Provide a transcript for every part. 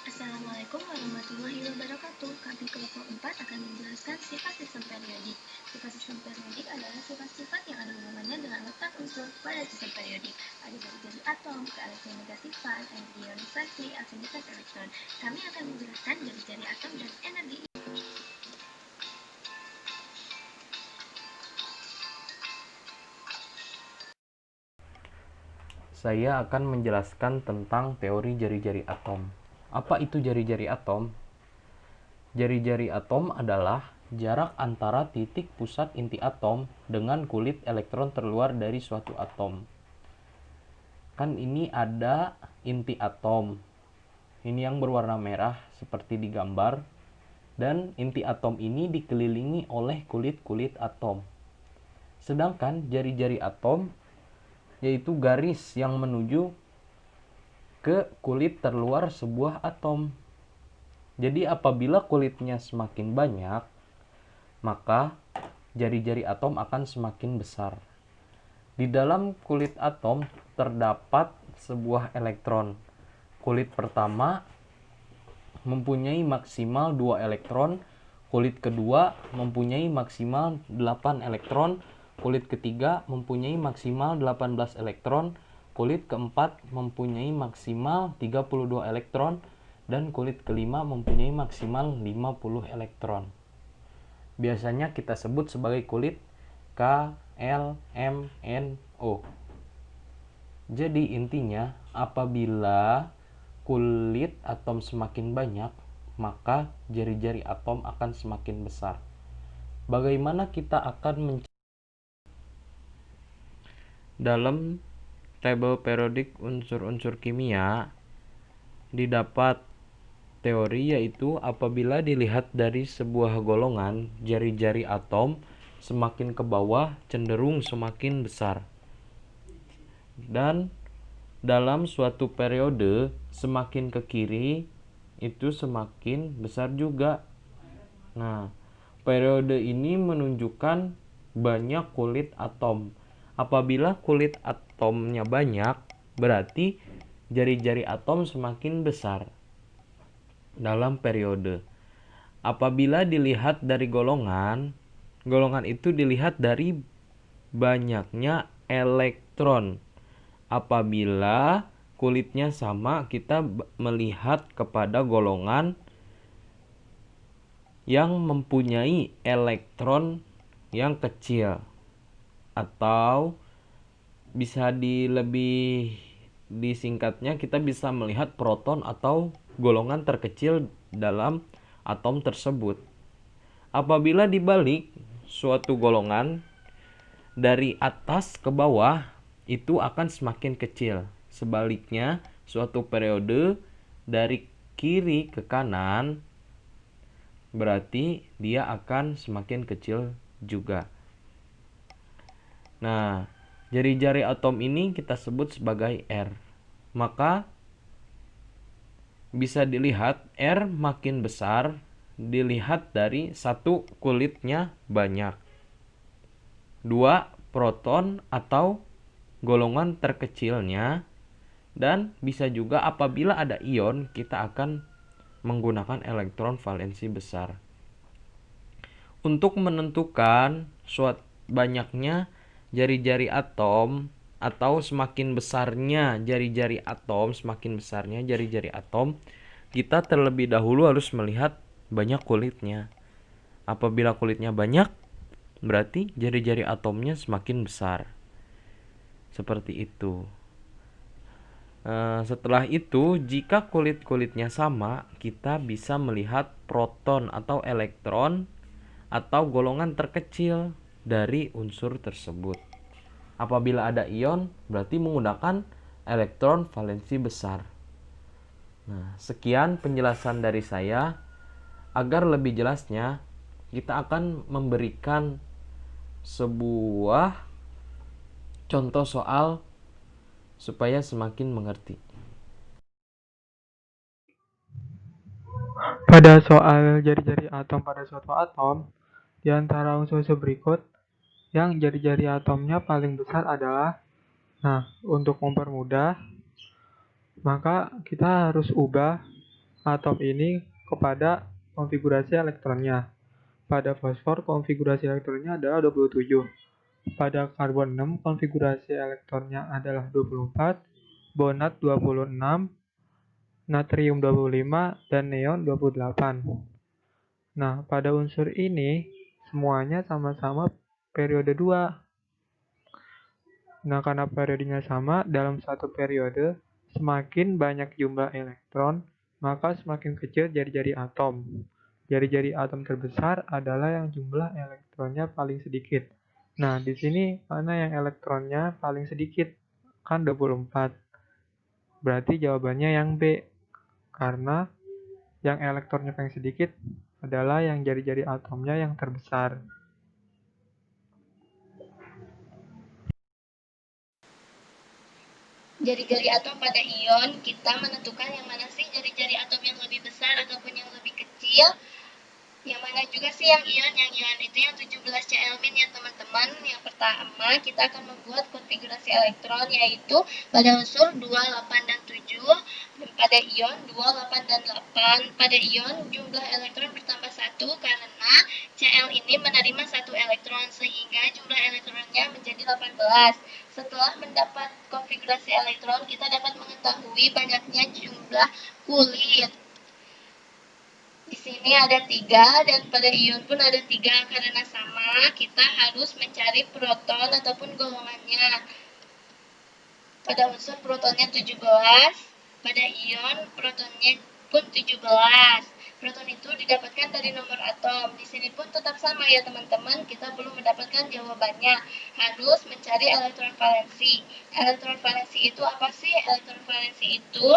Assalamualaikum warahmatullahi wabarakatuh. Kami kelompok 4 akan menjelaskan sifat sistem periodik. Sifat sistem periodik adalah sifat-sifat yang ada hubungannya dengan letak unsur pada sistem periodik. Ada jari-jari atom, keelektronegatifan, ionisasi, afinitas elektron. Kami akan menjelaskan jari-jari atom dan energi. Saya akan menjelaskan tentang teori jari-jari atom. Apa itu jari-jari atom? Jari-jari atom adalah jarak antara titik pusat inti atom dengan kulit elektron terluar dari suatu atom. Kan ini ada inti atom. Ini yang berwarna merah seperti di gambar. Dan inti atom ini dikelilingi oleh kulit-kulit atom. Sedangkan jari-jari atom yaitu garis yang menuju ke kulit terluar sebuah atom. Jadi apabila kulitnya semakin banyak, maka jari-jari atom akan semakin besar. Di dalam kulit atom terdapat sebuah elektron. Kulit pertama mempunyai maksimal 2 elektron, kulit kedua mempunyai maksimal 8 elektron, kulit ketiga mempunyai maksimal 18 elektron, kulit keempat mempunyai maksimal 32 elektron, dan kulit kelima mempunyai maksimal 50 elektron. Biasanya kita sebut sebagai kulit K, L, M, N, O. Jadi intinya, apabila kulit atom semakin banyak, maka jari-jari atom akan semakin besar. Bagaimana kita akan dalam tabel periodik unsur-unsur kimia didapat teori, yaitu apabila dilihat dari sebuah golongan, jari-jari atom semakin ke bawah cenderung semakin besar. Dan dalam suatu periode semakin ke kiri itu semakin besar juga. Nah, periode ini menunjukkan banyak kulit atom. Apabila kulit atomnya banyak, berarti jari-jari atom semakin besar dalam periode. Apabila dilihat dari golongan itu dilihat dari banyaknya elektron. Apabila kulitnya sama, kita melihat kepada golongan yang mempunyai elektron yang kecil, atau bisa lebih disingkatnya, kita bisa melihat proton atau golongan terkecil dalam atom tersebut. Apabila dibalik suatu golongan dari atas ke bawah, itu akan semakin kecil. Sebaliknya, suatu periode dari kiri ke kanan, berarti dia akan semakin kecil juga. Nah, jari-jari atom ini kita sebut sebagai R. Maka bisa dilihat R makin besar dilihat dari satu, kulitnya banyak, dua, proton atau golongan terkecilnya, dan bisa juga apabila ada ion kita akan menggunakan elektron valensi besar. Untuk menentukan banyaknya jari-jari atom atau semakin besarnya jari-jari atom, kita terlebih dahulu harus melihat banyak kulitnya. Apabila kulitnya banyak, berarti jari-jari atomnya semakin besar. Seperti itu. Setelah itu, jika kulit-kulitnya sama, kita bisa melihat proton atau elektron atau golongan terkecil dari unsur tersebut. Apabila ada ion, berarti menggunakan elektron valensi besar. Nah, sekian penjelasan dari saya. Agar lebih jelasnya, kita akan memberikan sebuah contoh soal supaya semakin mengerti. Pada soal jari-jari atom pada suatu atom, di antara unsur-unsur berikut, yang jari-jari atomnya paling besar adalah, untuk mempermudah, maka kita harus ubah atom ini kepada konfigurasi elektronnya. Pada fosfor, konfigurasi elektronnya adalah 27. Pada karbon 6, konfigurasi elektronnya adalah 24, bonat 26, natrium 25, dan neon 28. Nah, pada unsur ini, semuanya sama-sama periode 2. Nah, karena periodenya sama, dalam satu periode, semakin banyak jumlah elektron, maka semakin kecil jari-jari atom. Jari-jari atom terbesar adalah yang jumlah elektronnya paling sedikit. Nah, di sini mana yang elektronnya paling sedikit? Kan 24. Berarti jawabannya yang B. Karena yang elektronnya paling sedikit adalah yang jari-jari atomnya yang terbesar. Jari-jari atom pada ion, kita menentukan yang mana sih jari-jari atom yang lebih besar ataupun yang lebih kecil. Yang mana juga sih yang ion itu yang 17 Cl- ya teman-teman. Yang pertama kita akan membuat konfigurasi elektron, yaitu pada unsur 2, 8, dan 7, dan pada ion 2, 8, dan 8. Pada ion jumlah elektron bertambah 1 karena Cl ini menerima 1 elektron, sehingga jumlah elektronnya menjadi 18. Setelah mendapat konfigurasi elektron, kita dapat mengetahui banyaknya jumlah kulit. Di sini ada 3 dan pada ion pun ada 3. Karena sama, kita harus mencari proton ataupun golongannya. Pada unsur protonnya 17, pada ion protonnya pun 17. Proton itu didapatkan dari nomor atom. Di sini pun tetap sama ya teman-teman, kita belum mendapatkan jawabannya. Harus mencari elektron valensi. Elektron valensi itu apa sih? Elektron valensi itu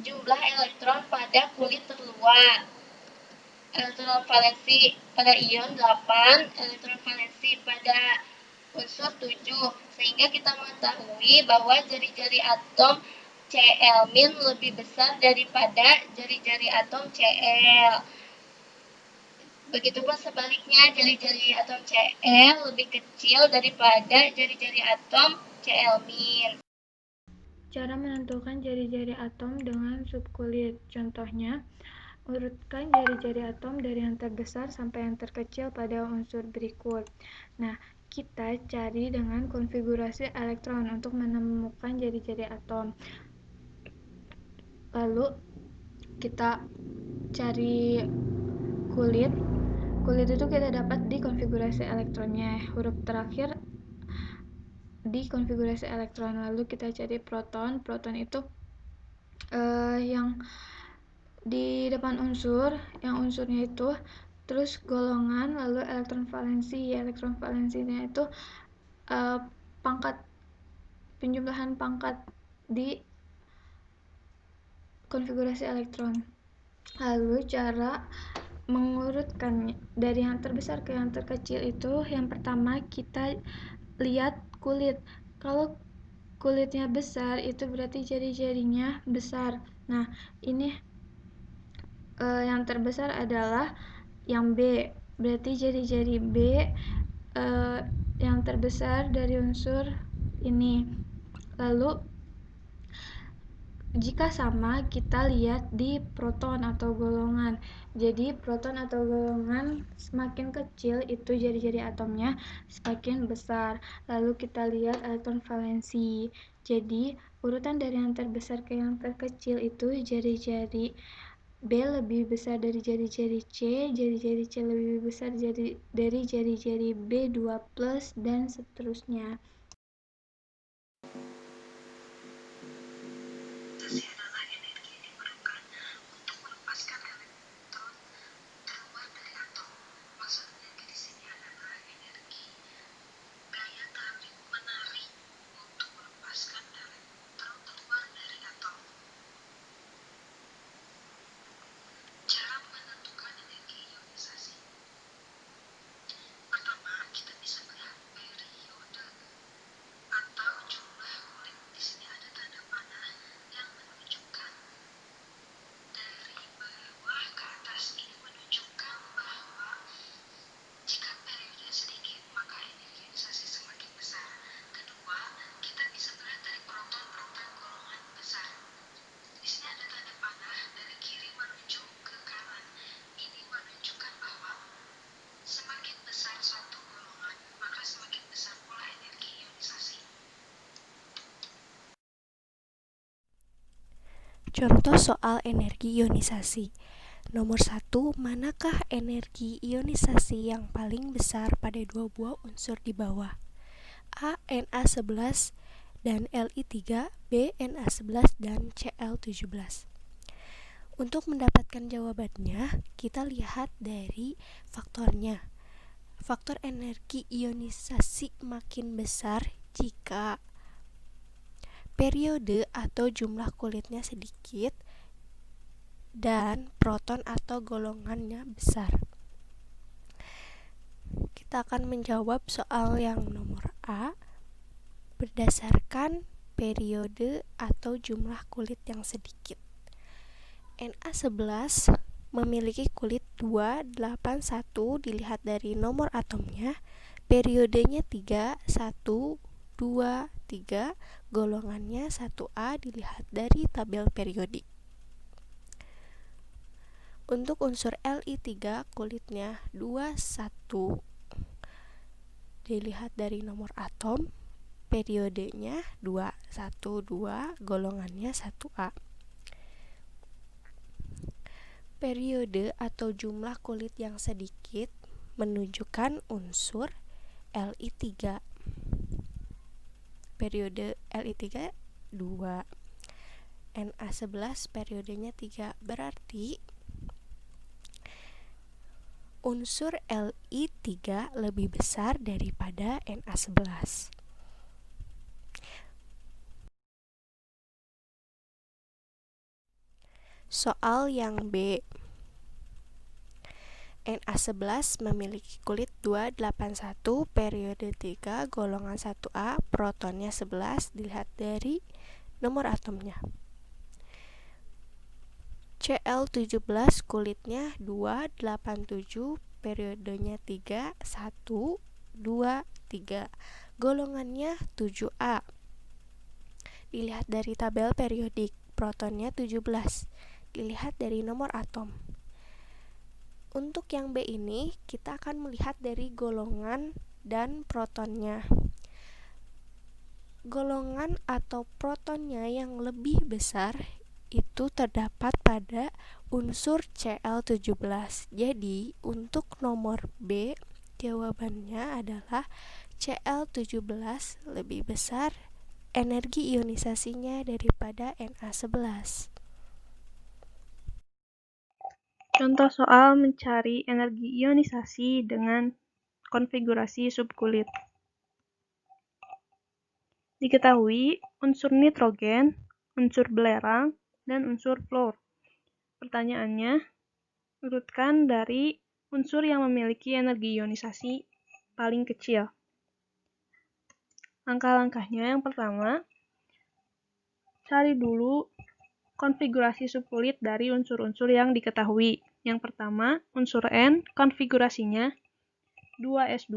jumlah elektron pada kulit terluar. Elektron valensi pada ion 8, elektron valensi pada unsur 7. Sehingga kita mengetahui bahwa jari-jari atom Cl- lebih besar daripada jari-jari atom Cl. Begitupun sebaliknya, jari-jari atom Cl lebih kecil daripada jari-jari atom Cl-. Cara menentukan jari-jari atom dengan subkulit. Contohnya, urutkan jari-jari atom dari yang terbesar sampai yang terkecil pada unsur berikut. Nah, kita cari dengan konfigurasi elektron untuk menemukan jari-jari atom. Lalu kita cari kulit. Kulit itu kita dapat di konfigurasi elektronnya. Huruf terakhir di konfigurasi elektron. Lalu kita cari proton. Proton itu yang di depan unsur, yang unsurnya itu, terus golongan, lalu elektron valensi. Elektron valensinya itu pangkat, penjumlahan pangkat di konfigurasi elektron. Lalu cara mengurutkannya dari yang terbesar ke yang terkecil itu, yang pertama kita lihat kulit. Kalau kulitnya besar itu berarti jari-jarinya besar. Nah, ini yang terbesar adalah yang B, berarti jari-jari B yang terbesar dari unsur ini. Lalu jika sama, kita lihat di proton atau golongan. Jadi proton atau golongan semakin kecil itu jari-jari atomnya semakin besar. Lalu kita lihat elektron valensi. Jadi urutan dari yang terbesar ke yang terkecil itu jari-jari B lebih besar dari jari-jari C, jari-jari C lebih besar dari jari-jari B2+, dan seterusnya. Contoh soal energi ionisasi. Nomor 1, manakah energi ionisasi yang paling besar pada dua buah unsur di bawah? A. Na11 dan Li3, B. Na11 dan Cl17. Untuk mendapatkan jawabannya, kita lihat dari faktornya. Faktor energi ionisasi makin besar jika periode atau jumlah kulitnya sedikit dan proton atau golongannya besar. Kita akan menjawab soal yang nomor A berdasarkan periode atau jumlah kulit yang sedikit. Na11 memiliki kulit 281 dilihat dari nomor atomnya, periodenya 3, 1, 2, 3, golongannya 1A dilihat dari tabel periodik. Untuk unsur Li3 kulitnya 21 dilihat dari nomor atom, periodenya 2, 1, 2, golongannya 1A. Periode atau jumlah kulit yang sedikit menunjukkan unsur Li3. Periode Li3 2, Na11 periodenya 3, berarti unsur Li3 lebih besar daripada Na11. Soal yang B. Na11 memiliki kulit 281, periode 3, golongan 1A, protonnya 11 dilihat dari nomor atomnya. Cl17 kulitnya 287, periodenya 3, 1, 2, 3, golongannya 7A. Dilihat dari tabel periodik, protonnya 17 dilihat dari nomor atom. Untuk yang B ini, kita akan melihat dari golongan dan protonnya. Golongan atau protonnya yang lebih besar itu terdapat pada unsur Cl17. Jadi, untuk nomor B, jawabannya adalah Cl17 lebih besar energi ionisasinya daripada Na11. Contoh soal mencari energi ionisasi dengan konfigurasi subkulit. Diketahui unsur nitrogen, unsur belerang, dan unsur fluor. Pertanyaannya, urutkan dari unsur yang memiliki energi ionisasi paling kecil. Langkah-langkahnya yang pertama, cari dulu konfigurasi subkulit dari unsur-unsur yang diketahui. Yang pertama, unsur N, konfigurasinya 2s2,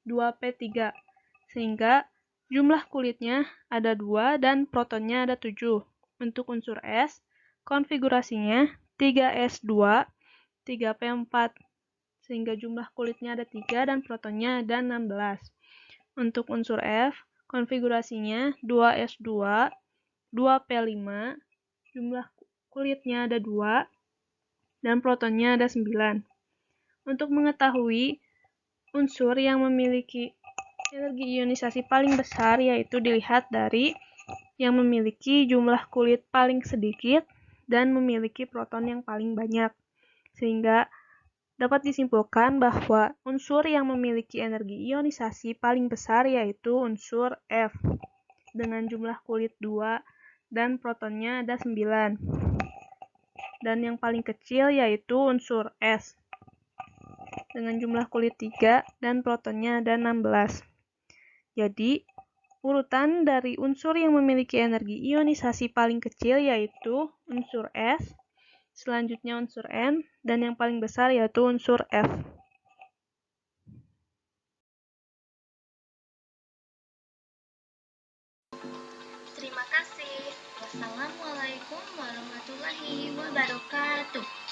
2p3, sehingga jumlah kulitnya ada 2 dan protonnya ada 7. Untuk unsur S, konfigurasinya 3s2, 3p4, sehingga jumlah kulitnya ada 3 dan protonnya ada 16. Untuk unsur F, konfigurasinya 2s2, 2p5, jumlah kulitnya ada 2 dan protonnya ada 9. Untuk mengetahui unsur yang memiliki energi ionisasi paling besar, yaitu dilihat dari yang memiliki jumlah kulit paling sedikit dan memiliki proton yang paling banyak. Sehingga dapat disimpulkan bahwa unsur yang memiliki energi ionisasi paling besar yaitu unsur F dengan jumlah kulit 2 dan protonnya ada 9. Dan yang paling kecil yaitu unsur S dengan jumlah kulit 3 dan protonnya ada 16. Jadi, urutan dari unsur yang memiliki energi ionisasi paling kecil yaitu unsur S, selanjutnya unsur N, dan yang paling besar yaitu unsur F. Terima kasih. Wassalamualaikum warahmatullahi wabarakatuh.